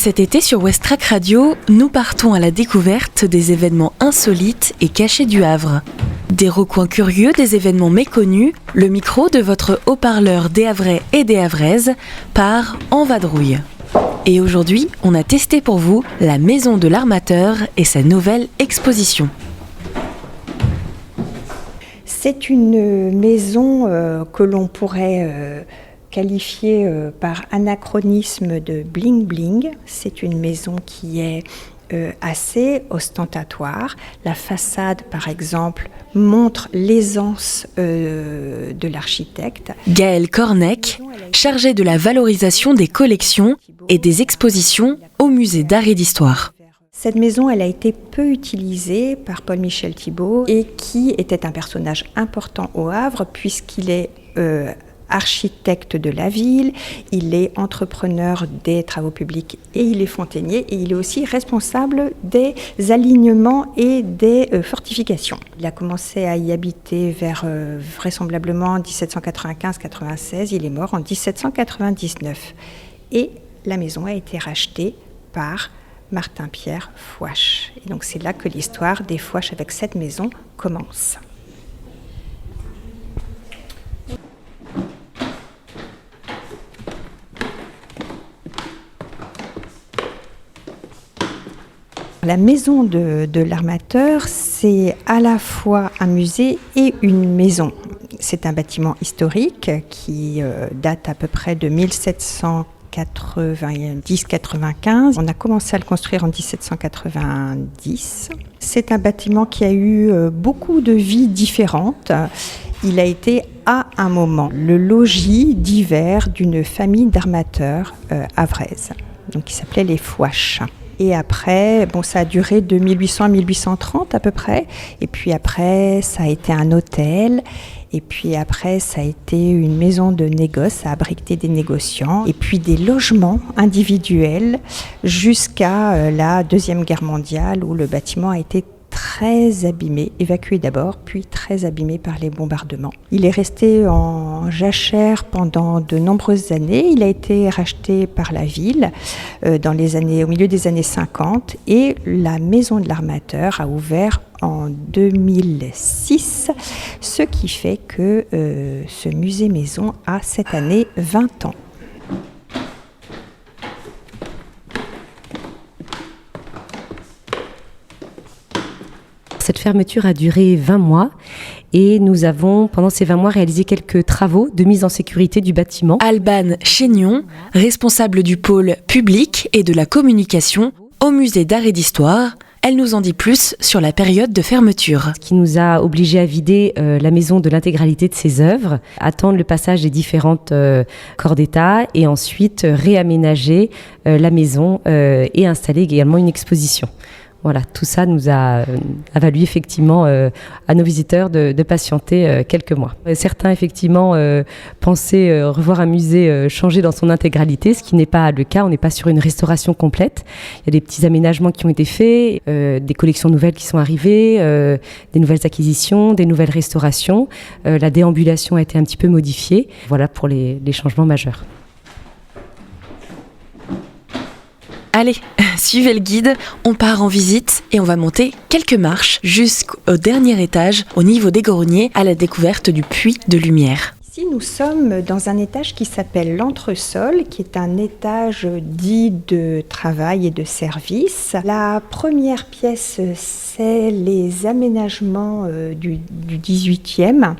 Cet été sur Westrack Radio, nous partons à la découverte des événements insolites et cachés du Havre. Des recoins curieux, des événements méconnus, le micro de votre haut-parleur des Havrais et des Havraises part en vadrouille. Et aujourd'hui, on a testé pour vous la Maison de l'Armateur et sa nouvelle exposition. C'est une maison que l'on pourrait qualifié par anachronisme de bling-bling. C'est une maison qui est assez ostentatoire. La façade, par exemple, montre l'aisance de l'architecte. Gaëlle Cornec, chargée de la valorisation des collections et des expositions au musée d'art et d'histoire. Cette maison, elle a été peu utilisée par Paul-Michel Thibault et qui était un personnage important au Havre puisqu'il est architecte de la ville, il est entrepreneur des travaux publics et il est fontainier et il est aussi responsable des alignements et des fortifications. Il a commencé à y habiter vers vraisemblablement 1795-96, il est mort en 1799 et la maison a été rachetée par Martin-Pierre Fouache. Et donc c'est là que l'histoire des Fouache avec cette maison commence. La maison de l'Armateur, c'est à la fois un musée et une maison. C'est un bâtiment historique qui date à peu près de 1790-95. On a commencé à le construire en 1790. C'est un bâtiment qui a eu beaucoup de vies différentes. Il a été à un moment le logis d'hiver d'une famille d'armateurs havraises, donc qui s'appelait les Fouache. Et après, ça a duré de 1800 à 1830 à peu près. Et puis après, ça a été un hôtel. Et puis après, ça a été une maison de négoce, ça a abrité des négociants. Et puis des logements individuels jusqu'à la Deuxième Guerre mondiale où le bâtiment a été très abîmé, évacué d'abord, puis très abîmé par les bombardements. Il est resté en jachère pendant de nombreuses années. Il a été racheté par la ville au milieu des années 50 et la Maison de l'Armateur a ouvert en 2006, ce qui fait que ce musée maison a cette année 20 ans. Cette fermeture a duré 20 mois et nous avons, pendant ces 20 mois, réalisé quelques travaux de mise en sécurité du bâtiment. Alban Chénion, responsable du pôle public et de la communication au musée d'art et d'histoire, elle nous en dit plus sur la période de fermeture. Ce qui nous a obligés à vider la maison de l'intégralité de ses œuvres, attendre le passage des différentes corps d'État et ensuite réaménager la maison et installer également une exposition. Voilà, tout ça nous a valu effectivement à nos visiteurs de patienter quelques mois. Certains effectivement pensaient revoir un musée changé dans son intégralité, ce qui n'est pas le cas. On n'est pas sur une restauration complète. Il y a des petits aménagements qui ont été faits, des collections nouvelles qui sont arrivées, des nouvelles acquisitions, des nouvelles restaurations. La déambulation a été un petit peu modifiée. Voilà pour les changements majeurs. Allez, suivez le guide, on part en visite et on va monter quelques marches jusqu'au dernier étage, au niveau des greniers, à la découverte du puits de lumière. Ici, nous sommes dans un étage qui s'appelle l'entresol, qui est un étage dit de travail et de service. La première pièce, c'est les aménagements du 18e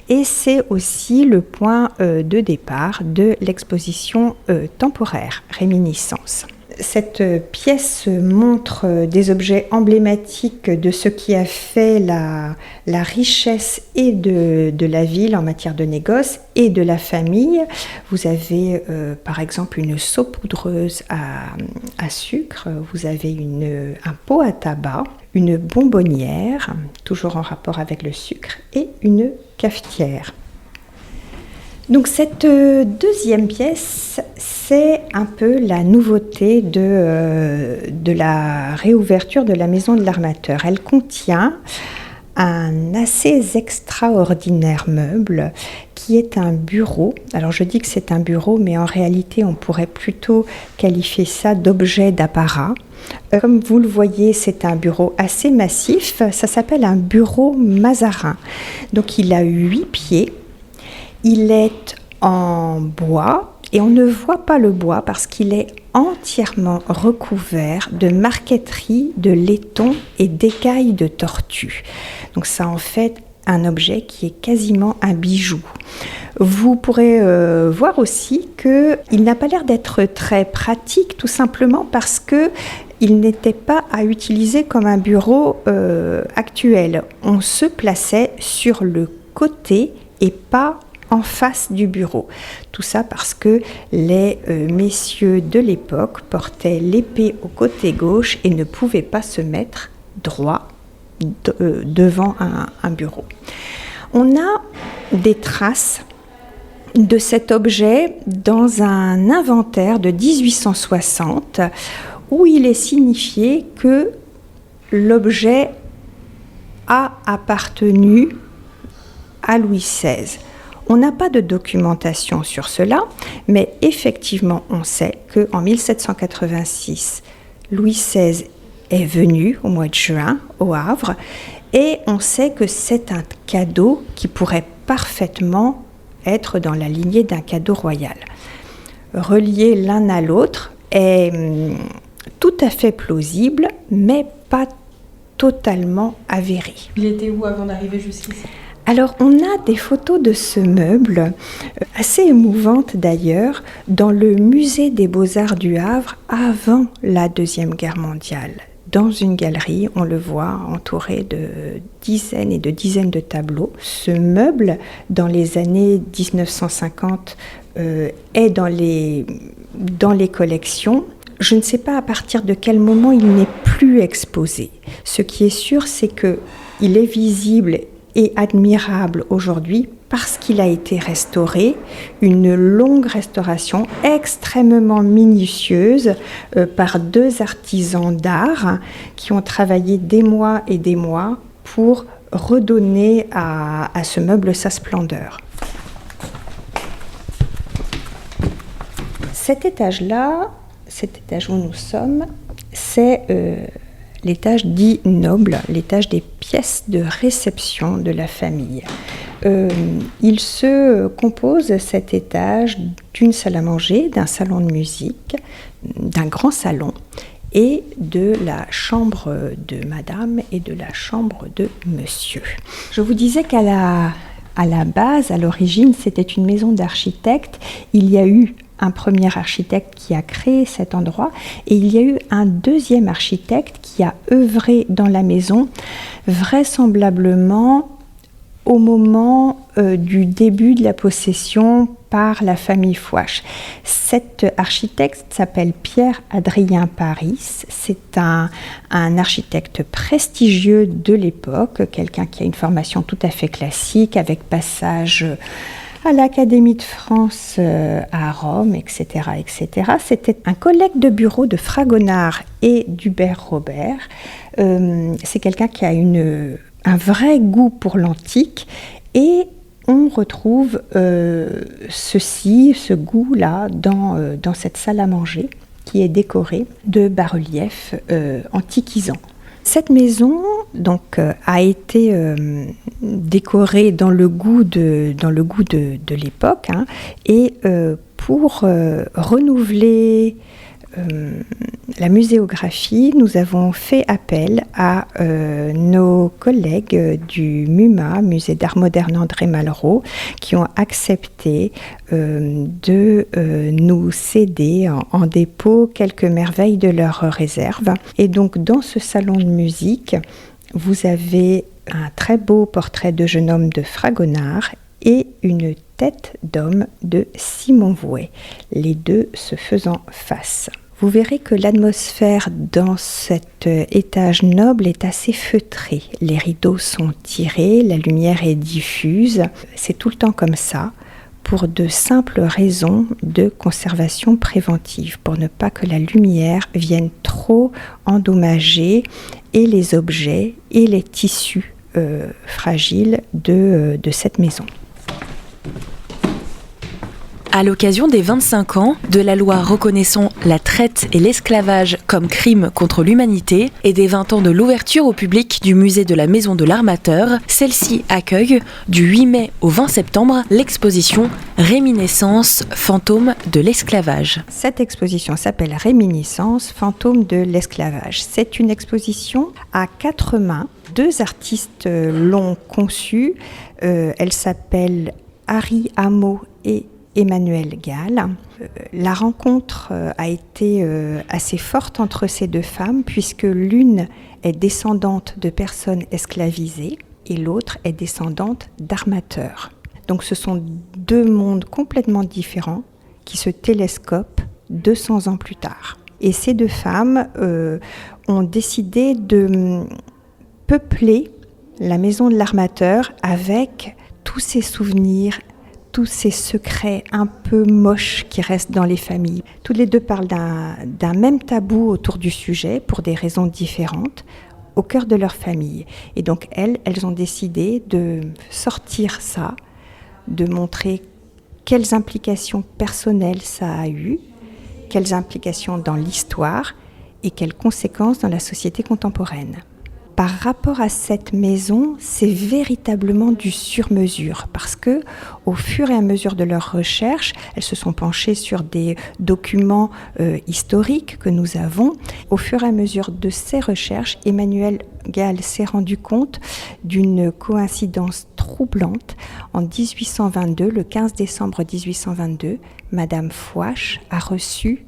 et c'est aussi le point de départ de l'exposition temporaire Réminiscence. Cette pièce montre des objets emblématiques de ce qui a fait la richesse et de la ville en matière de négoce et de la famille. Vous avez par exemple une saupoudreuse à sucre, vous avez un pot à tabac, une bonbonnière, toujours en rapport avec le sucre, et une cafetière. Donc cette deuxième pièce, c'est un peu la nouveauté de la réouverture de la Maison de l'Armateur. Elle contient un assez extraordinaire meuble qui est un bureau. Alors je dis que c'est un bureau, mais en réalité on pourrait plutôt qualifier ça d'objet d'apparat. Comme vous le voyez, c'est un bureau assez massif, ça s'appelle un bureau Mazarin. Donc il a 8 pieds, il est en bois et on ne voit pas le bois parce qu'il est entièrement recouvert de marqueterie, de laiton et d'écailles de tortue. Donc ça en fait un objet qui est quasiment un bijou. Vous pourrez voir aussi qu'il n'a pas l'air d'être très pratique, tout simplement parce qu'il n'était pas à utiliser comme un bureau actuel. On se plaçait sur le côté et pas en face du bureau. Tout ça parce que les messieurs de l'époque portaient l'épée au côté gauche et ne pouvaient pas se mettre droit devant un bureau. On a des traces de cet objet dans un inventaire de 1860 où il est signifié que l'objet a appartenu à Louis XVI. On n'a pas de documentation sur cela, mais effectivement, on sait qu'en 1786, Louis XVI est venu au mois de juin au Havre et on sait que c'est un cadeau qui pourrait parfaitement être dans la lignée d'un cadeau royal. Relié l'un à l'autre est tout à fait plausible, mais pas totalement avéré. Il était où avant d'arriver jusqu'ici ? Alors, on a des photos de ce meuble, assez émouvantes d'ailleurs, dans le musée des Beaux-Arts du Havre avant la Deuxième Guerre mondiale. Dans une galerie, on le voit entouré de dizaines et de dizaines de tableaux. Ce meuble, dans les années 1950, est dans les collections. Je ne sais pas à partir de quel moment il n'est plus exposé. Ce qui est sûr, c'est qu'il est visible et admirable aujourd'hui parce qu'il a été restauré, une longue restauration extrêmement minutieuse par 2 artisans d'art qui ont travaillé des mois et des mois pour redonner à ce meuble sa splendeur. Cet étage-là, cet étage où nous sommes, c'est l'étage dit noble, l'étage des pièces de réception de la famille. Il se compose, cet étage, d'une salle à manger, d'un salon de musique, d'un grand salon et de la chambre de madame et de la chambre de monsieur. Je vous disais qu'à la base, à l'origine, c'était une maison d'architecte. Il y a eu un premier architecte qui a créé cet endroit et il y a eu un deuxième architecte qui a œuvré dans la maison, vraisemblablement au moment du début de la possession par la famille Fouache. Cet architecte s'appelle Pierre-Adrien Paris. C'est un architecte prestigieux de l'époque, quelqu'un qui a une formation tout à fait classique avec passage à l'Académie de France à Rome, etc., etc. C'était un collègue de bureau de Fragonard et d'Hubert Robert. C'est quelqu'un qui a un vrai goût pour l'antique et on retrouve ce goût-là dans cette salle à manger qui est décorée de bas-reliefs antiquisants. Cette maison donc, a été décorée dans le goût de l'époque et pour renouveler la muséographie, nous avons fait appel à nos collègues du MUMA, Musée d'Art Moderne André Malraux, qui ont accepté de nous céder en dépôt quelques merveilles de leur réserve. Et donc dans ce salon de musique, vous avez un très beau portrait de jeune homme de Fragonard et une tête d'homme de Simon Vouet, les deux se faisant face. Vous verrez que l'atmosphère dans cet étage noble est assez feutrée. Les rideaux sont tirés, la lumière est diffuse. C'est tout le temps comme ça, pour de simples raisons de conservation préventive, pour ne pas que la lumière vienne trop endommager et les objets et les tissus fragiles de cette maison. À l'occasion des 25 ans de la loi reconnaissant la traite et l'esclavage comme crimes contre l'humanité et des 20 ans de l'ouverture au public du musée de la Maison de l'Armateur, celle-ci accueille du 8 mai au 20 septembre l'exposition Réminiscence, fantômes de l'esclavage. Cette exposition s'appelle Réminiscence, fantômes de l'esclavage. C'est une exposition à 4 mains. 2 artistes l'ont conçue. Elle s'appelle Harry Hameau et Emmanuelle Gall. La rencontre a été assez forte entre ces 2 femmes puisque l'une est descendante de personnes esclavisées et l'autre est descendante d'armateurs. Donc ce sont 2 mondes complètement différents qui se télescopent 200 ans plus tard. Et ces 2 femmes ont décidé de peupler la maison de l'armateur avec tous ces souvenirs, tous ces secrets un peu moches qui restent dans les familles. Toutes les 2 parlent d'un même tabou autour du sujet pour des raisons différentes au cœur de leur famille. Et donc elles ont décidé de sortir ça, de montrer quelles implications personnelles ça a eu, quelles implications dans l'histoire et quelles conséquences dans la société contemporaine. Par rapport à cette maison, c'est véritablement du sur-mesure parce que, au fur et à mesure de leurs recherches, elles se sont penchées sur des documents historiques que nous avons. Au fur et à mesure de ces recherches, Emmanuelle Gall s'est rendu compte d'une coïncidence troublante. En 1822, le 15 décembre 1822, Madame Fouache a reçu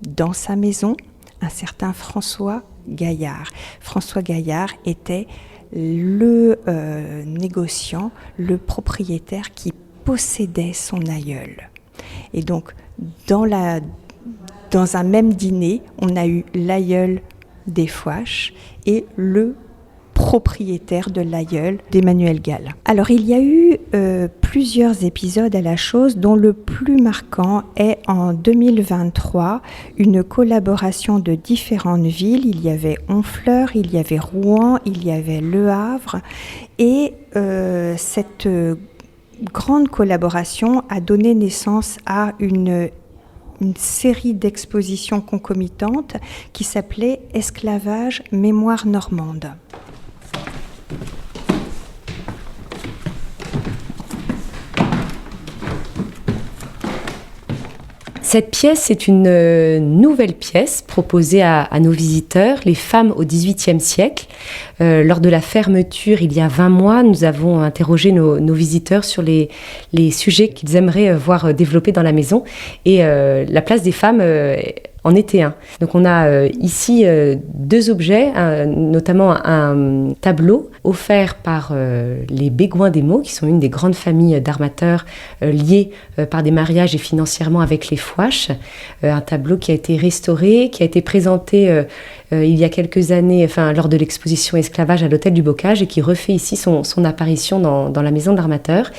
dans sa maison un certain François Gaillard. François Gaillard était le négociant, le propriétaire qui possédait son aïeul. Et donc, dans un même dîner, on a eu l'aïeul des Fouaches et le propriétaire de l'aïeul d'Emmanuelle Gall. Alors il y a eu plusieurs épisodes à la chose dont le plus marquant est en 2023 une collaboration de différentes villes. Il y avait Honfleur, il y avait Rouen, il y avait Le Havre et cette grande collaboration a donné naissance à une série d'expositions concomitantes qui s'appelait Esclavage, mémoire normande. Cette pièce est une nouvelle pièce proposée à nos visiteurs, les femmes au XVIIIe siècle. Lors de la fermeture, il y a 20 mois, nous avons interrogé nos visiteurs sur les sujets qu'ils aimeraient voir développés dans la maison. Et la place des femmes en était un. Donc on a ici 2 objets, notamment un tableau offert par les Bégoin des Meaux, qui sont une des grandes familles d'armateurs liées par des mariages et financièrement avec les Fouaches. Un tableau qui a été restauré, qui a été présenté il y a quelques années, lors de l'exposition Esclavage à l'Hôtel du Bocage et qui refait ici son apparition dans la maison de l'armateur.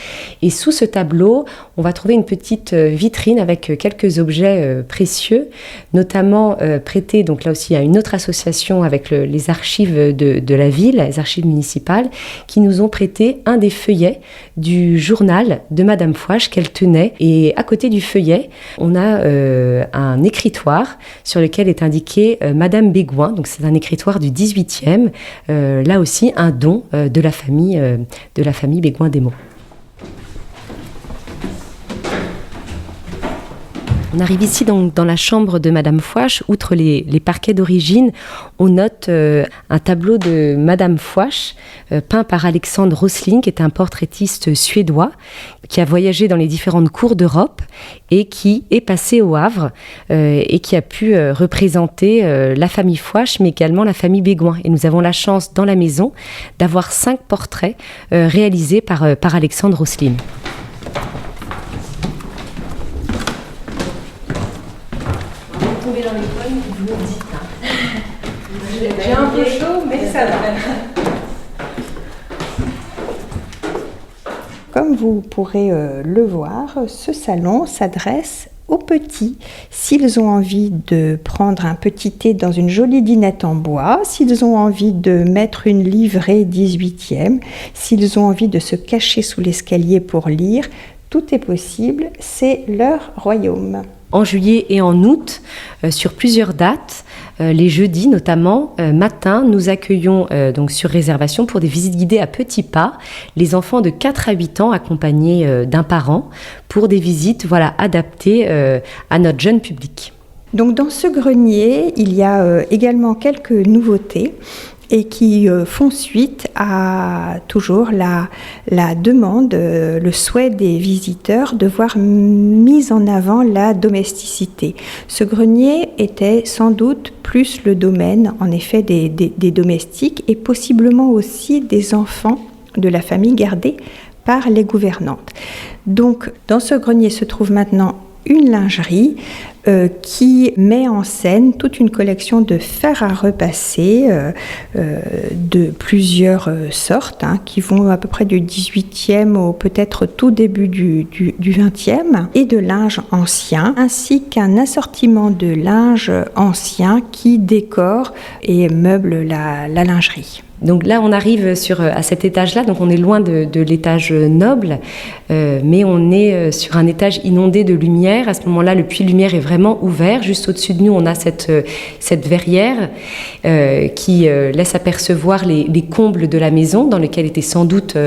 Et sous ce tableau, on va trouver une petite vitrine avec quelques objets précieux, notamment prêtés, donc là aussi, à une autre association avec les archives de la ville, les archives municipales, qui nous ont prêté un des feuillets du journal de Madame Fouache qu'elle tenait. Et à côté du feuillet, on a un écritoire sur lequel est indiqué Madame Bégoin. Donc c'est un écritoire du 18e, là aussi un don de la famille Bégoin des Meaux. On arrive ici donc dans la chambre de Madame Fouache. Outre les parquets d'origine, on note un tableau de Madame Fouache peint par Alexandre Rosling, qui est un portraitiste suédois qui a voyagé dans les différentes cours d'Europe et qui est passé au Havre et qui a pu représenter la famille Fouache, mais également la famille Bégoin. Et nous avons la chance dans la maison d'avoir 5 portraits réalisés par Alexandre Rosling. Tomber dans les pommes, vous me dites. J'ai un peu chaud, mais ça va. Comme vous pourrez le voir, ce salon s'adresse aux petits, s'ils ont envie de prendre un petit thé dans une jolie dinette en bois, s'ils ont envie de mettre une livrée 18e, s'ils ont envie de se cacher sous l'escalier pour lire, tout est possible, c'est leur royaume. En juillet et en août, sur plusieurs dates, les jeudis notamment, matin, nous accueillons donc sur réservation pour des visites guidées à petits pas, les enfants de 4 à 8 ans accompagnés d'un parent pour des visites adaptées à notre jeune public. Donc dans ce grenier, il y a également quelques nouveautés et qui font suite à toujours la demande, le souhait des visiteurs de voir mise en avant la domesticité. Ce grenier était sans doute plus le domaine, en effet, des domestiques et possiblement aussi des enfants de la famille gardés par les gouvernantes. Donc, dans ce grenier se trouve maintenant une lingerie qui met en scène toute une collection de fers à repasser de plusieurs sortes, qui vont à peu près du 18e au peut-être tout début du 20e, et de linge ancien, ainsi qu'un assortiment de linge ancien qui décore et meuble la lingerie. Donc là, on arrive à cet étage-là, donc on est loin de l'étage noble, mais on est sur un étage inondé de lumière. À ce moment-là, le puits lumière est vraiment ouvert. Juste au-dessus de nous, on a cette verrière qui laisse apercevoir les combles de la maison, dans lesquels étaient sans doute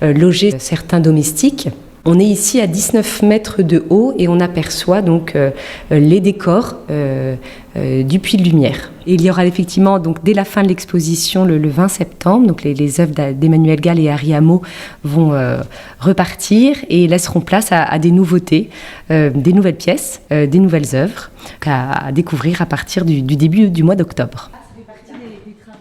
logés certains domestiques. On est ici à 19 mètres de haut et on aperçoit donc les décors du puits de lumière. Et il y aura effectivement, donc, dès la fin de l'exposition, le 20 septembre, donc les œuvres d'Emmanuel Gall et Harry Hameau vont repartir et laisseront place à des nouveautés, des nouvelles pièces, des nouvelles œuvres à découvrir à partir du début du mois d'octobre.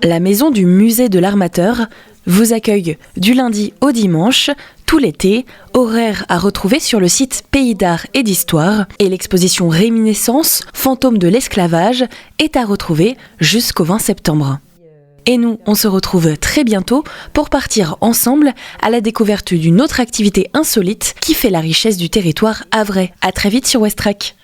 La maison du musée de l'Armateur vous accueille du lundi au dimanche, tout l'été, horaire à retrouver sur le site Pays d'Art et d'Histoire, et l'exposition Réminiscence, fantôme de l'esclavage, est à retrouver jusqu'au 20 septembre. Et nous, on se retrouve très bientôt pour partir ensemble à la découverte d'une autre activité insolite qui fait la richesse du territoire havrais. À très vite sur Westrack.